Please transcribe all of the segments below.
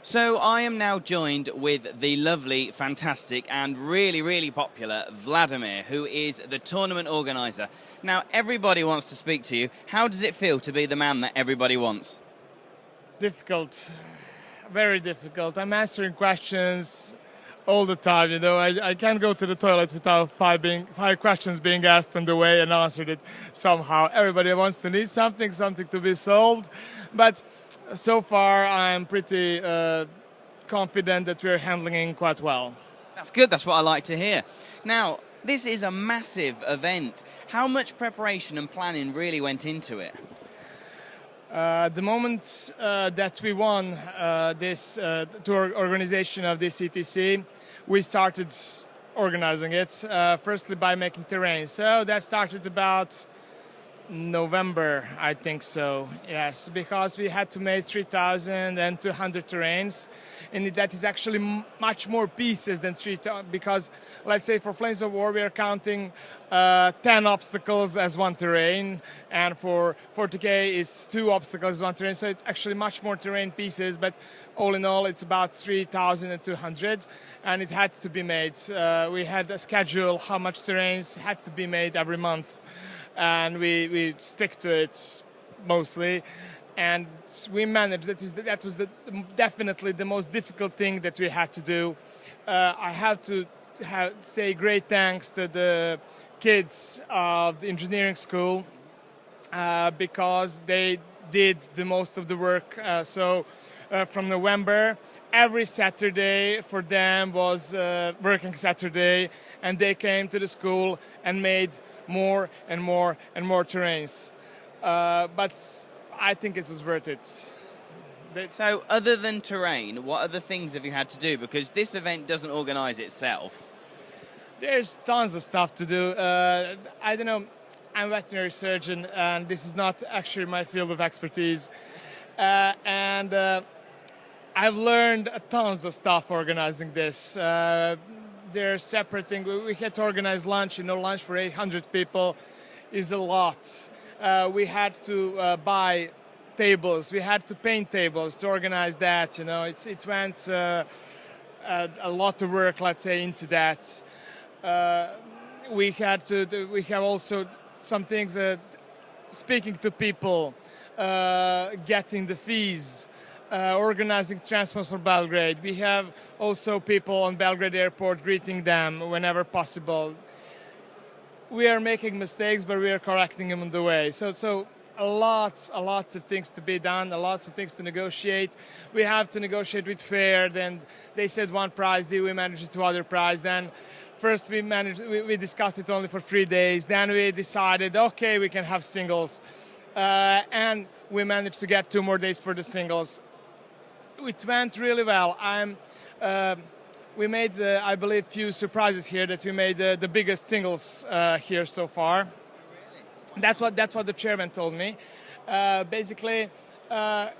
So I am now joined with the lovely, fantastic and really, really popular Vladimir, who is the tournament organiser. Now, everybody wants to speak to you. How does it feel to be the man that everybody wants? Difficult, very difficult. I'm answering questions all the time, you know. I can't go to the toilet without five questions being asked on the way and answered it somehow. Everybody wants to need something to be solved. But so far, I'm pretty confident that we're handling it quite well. That's good. That's what I like to hear. Now, this is a massive event. How much preparation and planning really went into it? The moment that we won this tour organization of this ETC, we started organizing it, firstly by making terrain. So that started about November, I think so, yes, because we had to make 3,200 terrains, and that is actually much more pieces than 3,000, because let's say for Flames of War we are counting 10 obstacles as one terrain, and for 40K it's 2 obstacles as one terrain, so it's actually much more terrain pieces, but all in all it's about 3,200, and it had to be made. We had a schedule how much terrains had to be made every month, and we stick to it mostly, and we managed. That was definitely the most difficult thing that we had to do. I have to say great thanks to the kids of the engineering school because they did the most of the work. So from November, every Saturday for them was working Saturday, and they came to the school and made more and more and more terrains. But I think it was worth it. So other than terrain, what other things have you had to do? Because this event doesn't organise itself. There's tons of stuff to do. I don't know, I'm a veterinary surgeon and this is not actually my field of expertise. And I've learned tons of stuff organizing this. They're separating. We had to organize lunch. You know, lunch for 800 people is a lot. We had to buy tables. We had to paint tables to organize that. You know, it went a lot of work, let's say, into that. We have also some things. Speaking to people, getting the fees. Organizing transport for Belgrade. We have also people on Belgrade airport greeting them whenever possible. We are making mistakes, but we are correcting them on the way. So lots of things to be done, lots of things to negotiate. We have to negotiate with Fair, then they said one price deal, we managed it to other price. Then first we discussed it only for 3 days. Then we decided, okay, we can have singles. And we managed to get 2 more days for the singles. It went really well. We made, I believe, few surprises here. That we made the biggest singles here so far. Really? That's what the chairman told me. Basically, that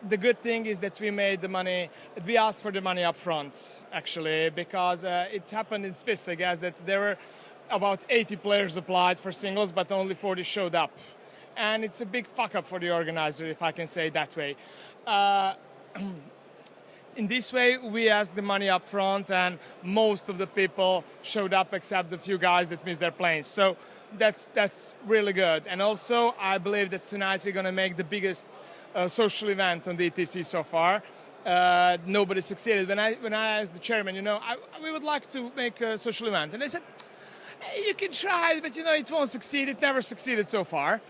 the good thing is that we made the money. We asked for the money up front, actually, because it happened in Swiss, I guess, that there were about 80 players applied for singles, but only 40 showed up. And it's a big fuck up for the organizer, if I can say it that way. In this way, we asked the money up front, and most of the people showed up except the few guys that missed their planes. So that's really good. And also, I believe that tonight we're going to make the biggest social event on the ETC so far. Nobody succeeded. When I asked the chairman, you know, we would like to make a social event, and they said, hey, you can try, but you know it won't succeed. It never succeeded so far.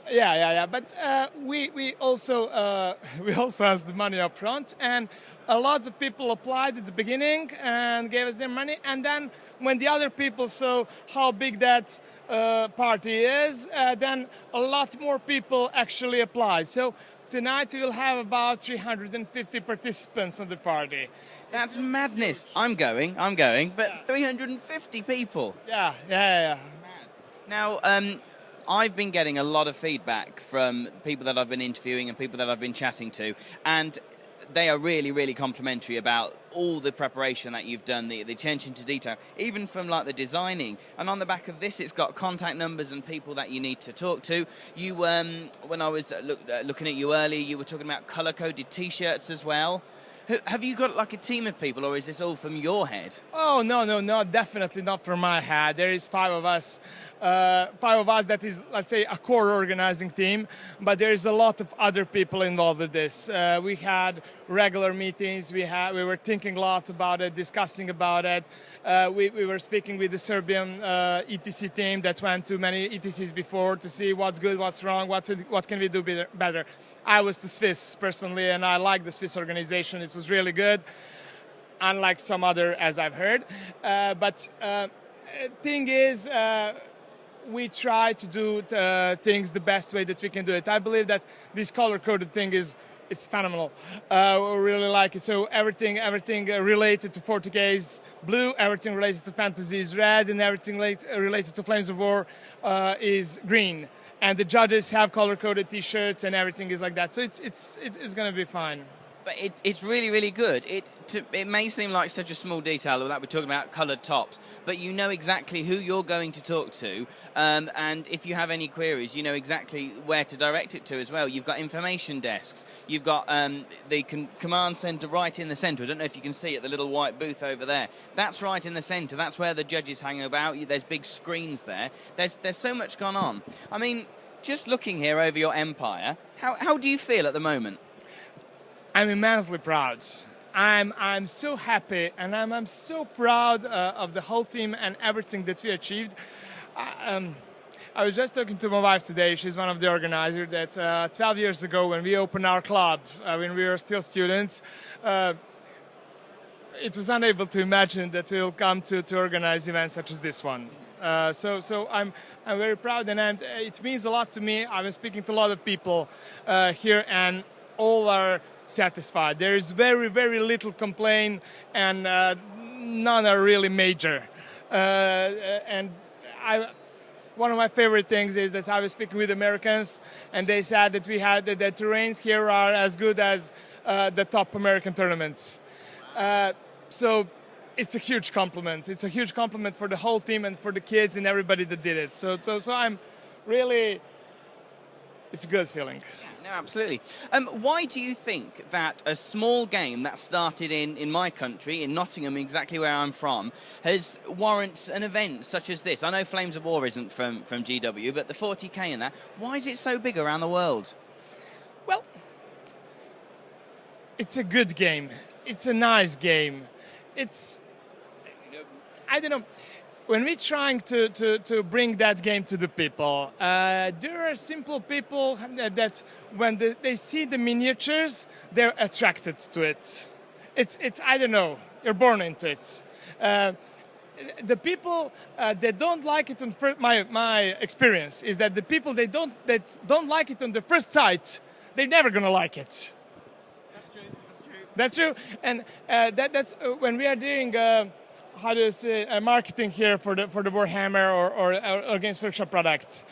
Yeah. But we also asked the money up front, and a lot of people applied at the beginning and gave us their money. And then when the other people saw how big that party is, then a lot more people actually applied. So tonight we will have about 350 participants on the party. That's madness. I'm going, but yeah. 350 people. Yeah. Now, I've been getting a lot of feedback from people that I've been interviewing and people that I've been chatting to, and they are really, really complimentary about all the preparation that you've done, the attention to detail, even from like the designing. And on the back of this, it's got contact numbers and people that you need to talk to. You, when I was looking at you earlier, you were talking about colour-coded T-shirts as well. Have you got like a team of people, or is this all from your head? Oh, no, definitely not from my head. There is 5 of us. 5 of us, that is, let's say, a core organizing team, but there is a lot of other people involved with this. We had regular meetings, we were thinking a lot about it, discussing about it. We were speaking with the Serbian ETC team that went to many ETCs before to see what's good, what's wrong, what can we do better. I was the Swiss personally, and I like the Swiss organization. It was really good, unlike some other, as I've heard. But thing is, we try to do things the best way that we can do it. I believe that this color-coded thing it's phenomenal. We really like it. So everything related to 40K is blue, everything related to fantasy is red, and everything related to Flames of War is green. And the judges have color-coded T-shirts, and everything is like that. So it's going to be fine. But it's really, really good. It may seem like such a small detail that we're talking about coloured tops, but you know exactly who you're going to talk to, and if you have any queries, you know exactly where to direct it to as well. You've got information desks. You've got the command centre right in the centre. I don't know if you can see it, the little white booth over there. That's right in the centre. That's where the judges hang about. There's big screens there. There's so much gone on. I mean, just looking here over your empire, how do you feel at the moment? I'm immensely proud. I'm so happy, and I'm so proud of the whole team and everything that we achieved. I was just talking to my wife today. She's one of the organizers. That 12 years ago, when we opened our club, when we were still students, it was unable to imagine that we'll come to organize events such as this one. So I'm very proud, and it means a lot to me. I've been speaking to a lot of people here, and all are satisfied. There is very, very little complaint, and none are really major. And one of my favorite things is that I was speaking with Americans, and they said that the terrains here are as good as the top American tournaments. So it's a huge compliment. It's a huge compliment for the whole team and for the kids and everybody that did it. So I'm really, it's a good feeling. No, absolutely. Why do you think that a small game that started in my country, in Nottingham, exactly where I'm from, warrants an event such as this? I know Flames of War isn't from GW, but the 40K and that, why is it so big around the world? Well, it's a good game. It's a nice game. I don't know. When we're trying to bring that game to the people, there are simple people that when they see the miniatures, they're attracted to it. It's I don't know, you're born into it. The people that don't like it on my experience is that the people that don't like it on the first sight, they're never gonna like it. That's true. And that's when we are doing. How do you say marketing here for the Warhammer or Games Workshop products?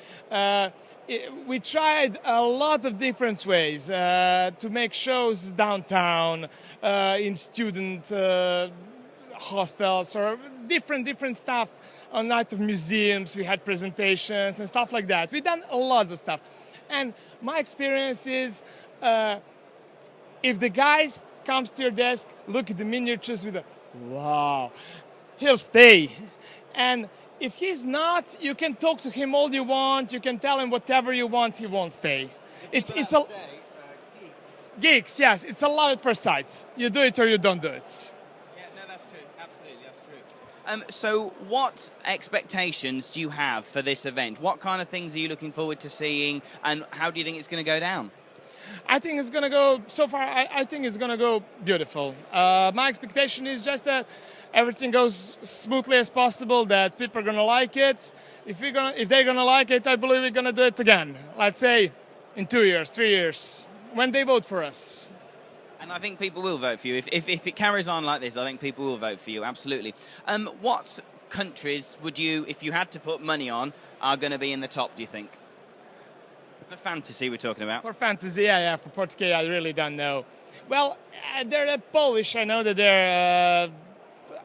We tried a lot of different ways to make shows downtown, in student hostels, or different stuff. On night of museums, we had presentations and stuff like that. We've done a lot of stuff, and my experience is, if the guys comes to your desk, look at the miniatures with a wow. He'll stay. And if he's not, you can talk to him all you want, you can tell him whatever you want, he won't stay. It's a geeks, yes, it's a love at first sight. You do it or you don't do it. Yeah, no, that's true. Absolutely, that's true. So what expectations do you have for this event? What kind of things are you looking forward to seeing, and how do you think it's going to go down? I think it's going to go, so far, I think it's going to go beautiful. My expectation is just that everything goes smoothly as possible, that people are going to like it. If they're going to like it, I believe we're going to do it again. Let's say in 2 years, 3 years, when they vote for us. And I think people will vote for you. If it carries on like this, I think people will vote for you, absolutely. What countries would you, if you had to put money on, are going to be in the top, do you think? For fantasy we're talking about. For fantasy, yeah, for 40K I really don't know. Well, they're Polish. I know that they're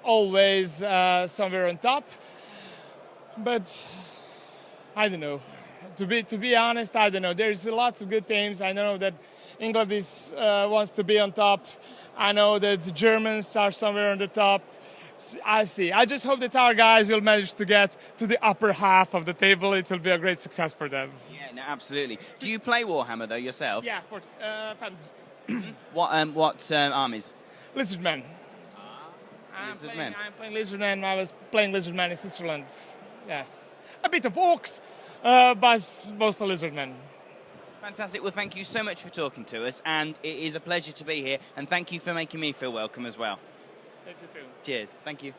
always somewhere on top, but I don't know. To be honest, I don't know. There's lots of good teams. I know that England wants to be on top. I know that the Germans are somewhere on the top. I see. I just hope that our guys will manage to get to the upper half of the table. It will be a great success for them. Yeah, no, absolutely. Do you play Warhammer though yourself? Yeah, for fans. What armies? Lizardmen. Lizardmen. I'm playing Lizardmen. I was playing Lizardmen in Switzerland. Yes. A bit of orcs, but most of Lizardmen. Fantastic. Well, thank you so much for talking to us, and it is a pleasure to be here, and thank you for making me feel welcome as well. Thank you too. Cheers. Thank you.